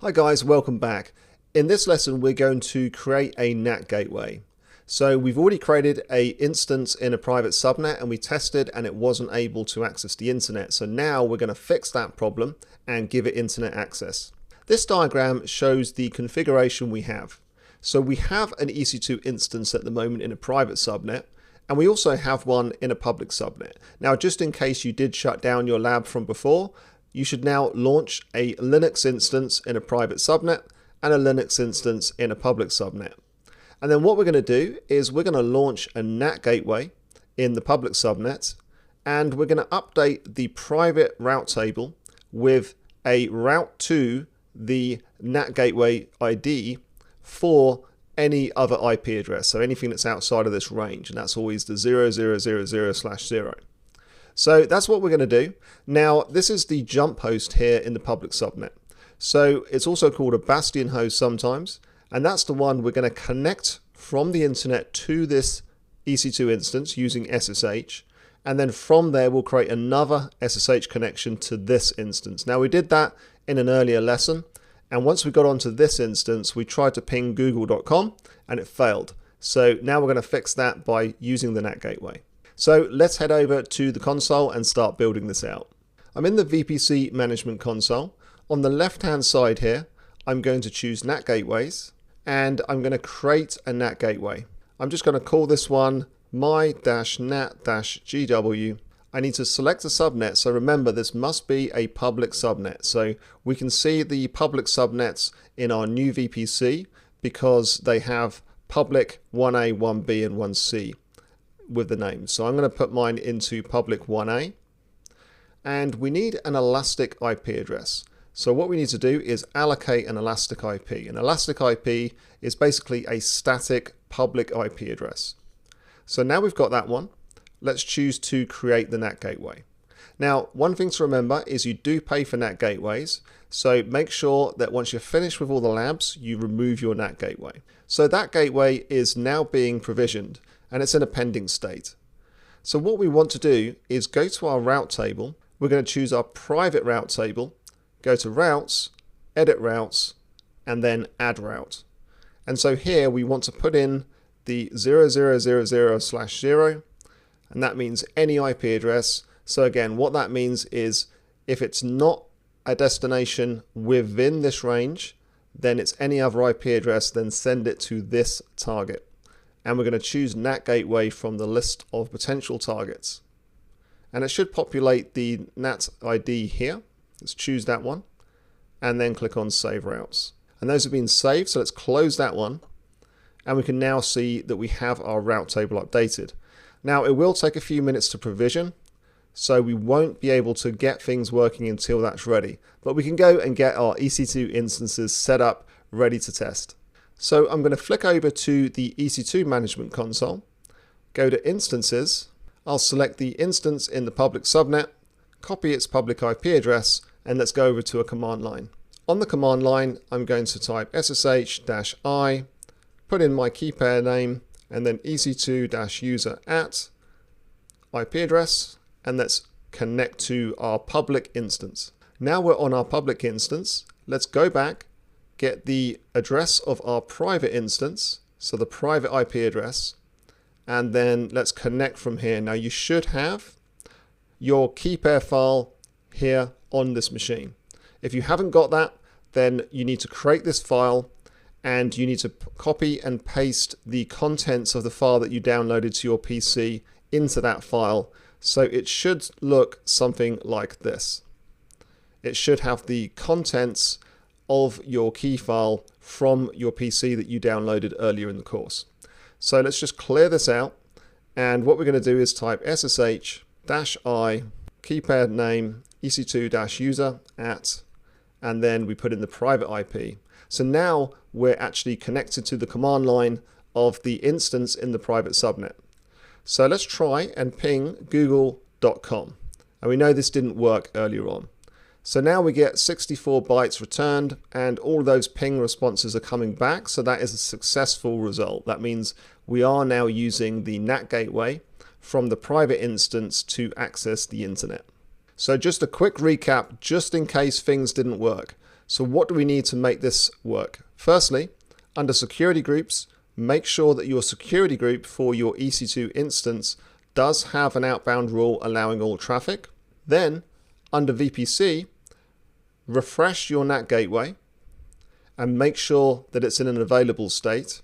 Hi guys, welcome back. In this lesson we're going to create a NAT gateway. So we've already created a instance in a private subnet and we tested and it wasn't able to access the internet. So now we're going to fix that problem and give it internet access. This diagram shows the configuration we have. So we have an EC2 instance at the moment in a private subnet, and we also have one in a public subnet. Now, just in case you did shut down your lab from before, you should now launch a Linux instance in a private subnet and a Linux instance in a public subnet. And then what we're going to do is we're going to launch a NAT gateway in the public subnet, and we're going to update the private route table with a route to the NAT gateway ID for any other IP address. So anything that's outside of this range, and that's always the 0000/0. So that's what we're going to do. Now, this is the jump host here in the public subnet. So it's also called a bastion host sometimes, and that's the one we're going to connect from the internet to this EC2 instance using SSH, and then from there we'll create another SSH connection to this instance. Now, we did that in an earlier lesson, and once we got onto this instance, we tried to ping google.com and it failed. So now we're going to fix that by using the NAT gateway. So let's head over to the console and start building this out. I'm in the VPC management console. On the left hand side here, I'm going to choose NAT gateways and I'm going to create a NAT gateway. I'm just going to call this one my-nat-gw. I need to select a subnet, so remember this must be a public subnet. So we can see the public subnets in our new VPC because they have public 1A, 1B and 1C. with the name. So I'm going to put mine into public 1A, and we need an elastic IP address. So what we need to do is allocate an elastic IP. An elastic IP is basically a static public IP address. So now we've got that one. Let's choose to create the NAT gateway. Now, one thing to remember is you do pay for NAT gateways, so make sure that once you're finished with all the labs, you remove your NAT gateway. So that gateway is now being provisioned, and it's in a pending state. So what we want to do is go to our route table. We're going to choose our private route table, go to routes, edit routes, and then add route. And so here we want to put in the 0000/0, and that means any IP address. So again, what that means is if it's not a destination within this range, then it's any other IP address, then send it to this target. And we're going to choose NAT gateway from the list of potential targets. And it should populate the NAT ID here. Let's choose that one and then click on Save Routes. And those have been saved, so let's close that one. And we can now see that we have our route table updated. Now, it will take a few minutes to provision, so we won't be able to get things working until that's ready. But we can go and get our EC2 instances set up, ready to test. So I'm going to flick over to the EC2 management console, go to instances. I'll select the instance in the public subnet, copy its public IP address, and let's go over to a command line. On the command line, I'm going to type ssh-i, put in my key pair name, and then ec2-user at IP address, and let's connect to our public instance. Now we're on our public instance. Let's go back, get the address of our private instance, so the private IP address, and then let's connect from here. Now you should have your key pair file here on this machine. If you haven't got that, then you need to create this file and you need to copy and paste the contents of the file that you downloaded to your PC into that file. So it should look something like this. It should have the contents of your key file from your PC that you downloaded earlier in the course. So let's just clear this out, and what we're going to do is type ssh-i key pair name ec2-user at, and then we put in the private IP. So now we're actually connected to the command line of the instance in the private subnet. So let's try and ping google.com, and we know this didn't work earlier on. So now we get 64 bytes returned, and all those ping responses are coming back. So that is a successful result. That means we are now using the NAT gateway from the private instance to access the internet. So just a quick recap, just in case things didn't work. So what do we need to make this work? Firstly, under security groups, make sure that your security group for your EC2 instance does have an outbound rule allowing all traffic. Then under VPC, refresh your NAT gateway and make sure that it's in an available state.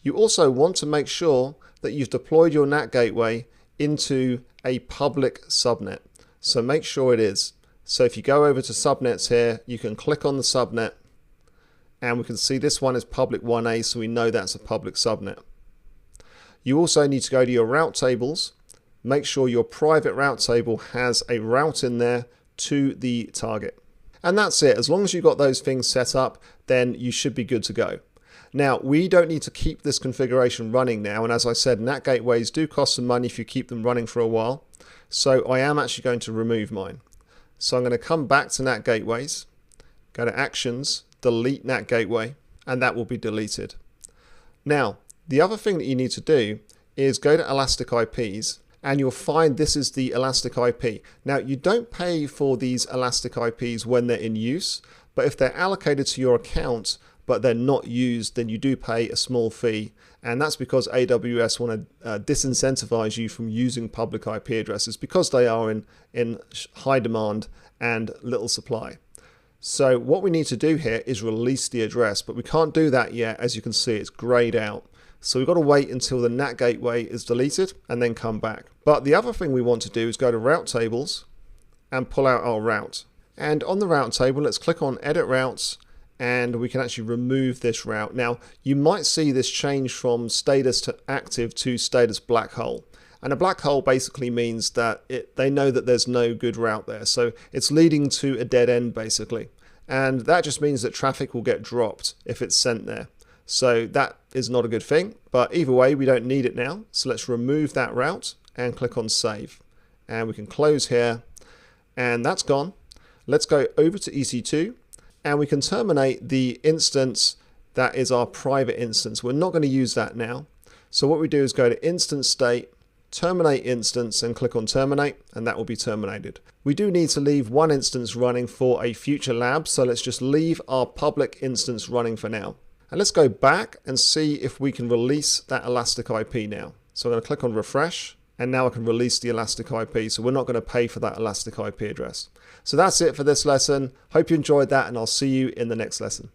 You also want to make sure that you've deployed your NAT gateway into a public subnet. So make sure it is. So if you go over to subnets here, you can click on the subnet and we can see this one is public 1A, so we know that's a public subnet. You also need to go to your route tables, make sure your private route table has a route in there to the target. And that's it. As long as you've got those things set up, then you should be good to go. Now, we don't need to keep this configuration running now, and as I said, NAT gateways do cost some money if you keep them running for a while. So I am actually going to remove mine. So I'm going to come back to NAT gateways, go to Actions, delete NAT gateway, and that will be deleted. Now, the other thing that you need to do is go to Elastic IPs, and you'll find this is the Elastic IP. Now, you don't pay for these Elastic IPs when they're in use, but if they're allocated to your account, but they're not used, then you do pay a small fee. And that's because AWS want to disincentivize you from using public IP addresses because they are in high demand and little supply. So what we need to do here is release the address, but we can't do that yet. As you can see, it's grayed out. So we've got to wait until the NAT gateway is deleted and then come back. But the other thing we want to do is go to route tables and pull out our route. And on the route table, let's click on edit routes, and we can actually remove this route. Now, you might see this change from status to active to status black hole. And a black hole basically means that they know that there's no good route there. So it's leading to a dead end basically. And that just means that traffic will get dropped if it's sent there. So that is not a good thing, but either way, we don't need it now. So let's remove that route and click on save. And we can close here, and that's gone. Let's go over to EC2, and we can terminate the instance that is our private instance. We're not going to use that now. So what we do is go to instance state, terminate instance, and click on terminate, and that will be terminated. We do need to leave one instance running for a future lab, so let's just leave our public instance running for now. And let's go back and see if we can release that Elastic IP now. So I'm going to click on refresh, and now I can release the Elastic IP, so we're not going to pay for that Elastic IP address. So that's it for this lesson. Hope you enjoyed that, and I'll see you in the next lesson.